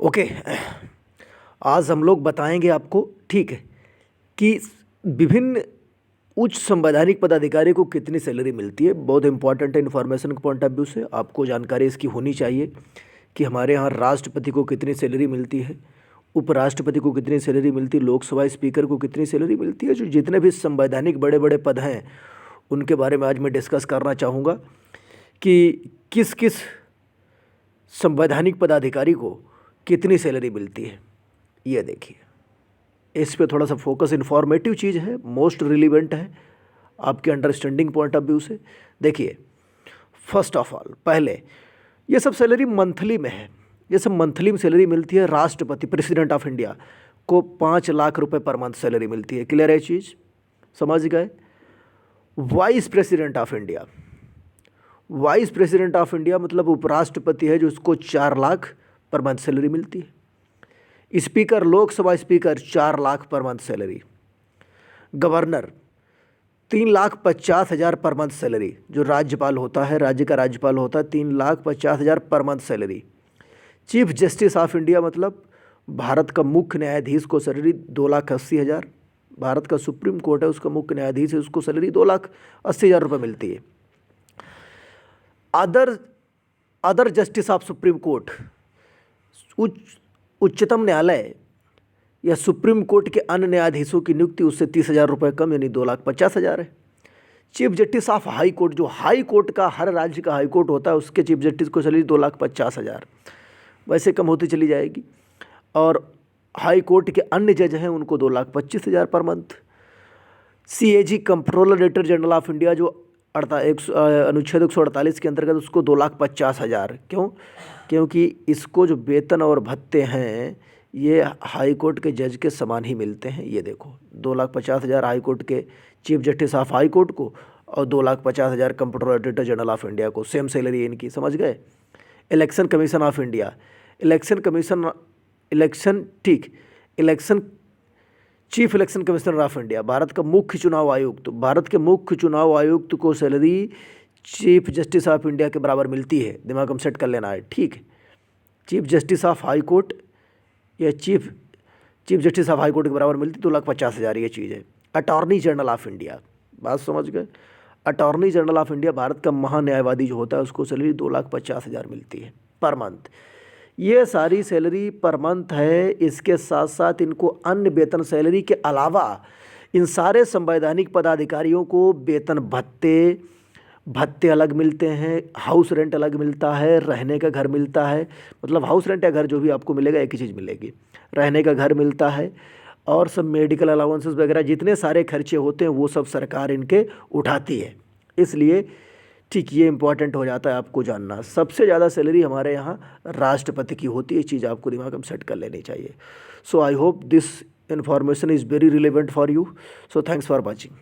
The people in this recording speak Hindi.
ओके। आज हम लोग बताएंगे आपको, ठीक है, कि विभिन्न उच्च संवैधानिक पदाधिकारी को कितनी सैलरी मिलती है। बहुत इंपॉर्टेंट है, इन्फॉर्मेशन के पॉइंट ऑफ व्यू से आपको जानकारी इसकी होनी चाहिए कि हमारे यहाँ राष्ट्रपति को कितनी सैलरी मिलती है, उपराष्ट्रपति को कितनी सैलरी मिलती है, लोकसभा स्पीकर को कितनी सैलरी मिलती है। जो जितने भी संवैधानिक बड़े बड़े पद हैं उनके बारे में आज मैं डिस्कस करना चाहूँगा कि किस किस संवैधानिक पदाधिकारी को कितनी सैलरी मिलती है। ये देखिए, इस पे थोड़ा सा फोकस, इन्फॉर्मेटिव चीज़ है, मोस्ट रिलीवेंट है आपके अंडरस्टैंडिंग पॉइंट ऑफ व्यू से। देखिए, फर्स्ट ऑफ ऑल, पहले ये सब सैलरी मंथली में है। ये सब मंथली में सैलरी मिलती है। राष्ट्रपति, प्रेसिडेंट ऑफ इंडिया को 5 लाख रुपए पर मंथ सैलरी मिलती है। क्लियर है चीज़, समझ गए। Vice president of India, vice president of India मतलब उपराष्ट्रपति है, जो उसको 4 लाख पर मंथ सैलरी मिलती है। Speaker, Lok Sabha speaker 4 lakh per month salary. Governor 3,50,000 per month salary. जो राज्यपाल होता है, राज्य का राज्यपाल होता है, 3,50,000 per month salary. Chief justice of India मतलब भारत का मुख्य न्यायाधीश को सैलरी 2,80,000। भारत का सुप्रीम कोर्ट है, उसका मुख्य न्यायाधीश है, उसको सैलरी 2,80,000 रुपये मिलती है। Other justice of supreme court, उच्चतम न्यायालय या सुप्रीम कोर्ट के अन्य न्यायाधीशों की नियुक्ति उससे 30,000 रुपये कम, यानी 2,50,000 है। Chief justice of high court, जो हाई कोर्ट का, हर राज्य का हाई कोर्ट होता है, उसके चीफ जस्टिस को सैलरी 2,50,000, वैसे कम होती चली जाएगी। और हाई कोर्ट के अन्य जज हैं, उनको 2,25,000 per month. CAG, controller auditor general of India, जो अनुच्छेद 148 के अंतर्गत, उसको 2,50,000। क्यों? क्योंकि इसको जो वेतन और भत्ते हैं ये हाई कोर्ट के जज के समान ही मिलते हैं। ये देखो, 2,50,000 हाई कोर्ट के chief justice of high court को और 2,50,000 controller auditor general of India को, सेम सैलरी है इनकी, समझ गए। Election commission of India, chief election commissioner of India, Bharat का मुख्य चुनाव आयुक्त। भारत के मुख्य चुनाव आयुक्त को salary chief justice of India के बराबर मिलती है। दिमाग में सेट कर लेना है, ठीक है। Chief justice of high court या chief justice of high court के बराबर मिलती 2,50,000, ये चीज़ है। अटॉर्नी जनरल ऑफ इंडिया, बात समझ गए। Attorney general of India, Bharat का महान्यायवादी जो होता है, उसको सैलरी 2,50,000 मिलती है पर मंथ। ये सारी सैलरी पर मंथ है। इसके साथ साथ इनको अन्य वेतन सैलरी के अलावा इन सारे संवैधानिक पदाधिकारियों को वेतन भत्ते अलग मिलते हैं, हाउस रेंट अलग मिलता है, रहने का घर मिलता है। मतलब हाउस रेंट या घर जो भी आपको मिलेगा एक ही चीज़ मिलेगी, रहने का घर मिलता है। और सब मेडिकल अलाउंसेस वगैरह जितने सारे खर्चे होते हैं वो सब सरकार इनके उठाती है। इसलिए ठीक, ये इंपॉर्टेंट हो जाता है आपको जानना। सबसे ज़्यादा सैलरी हमारे यहाँ राष्ट्रपति की होती है। ये चीज़ आपको दिमाग में सेट कर लेनी चाहिए। So I hope this information is very relevant for you. So thanks for watching.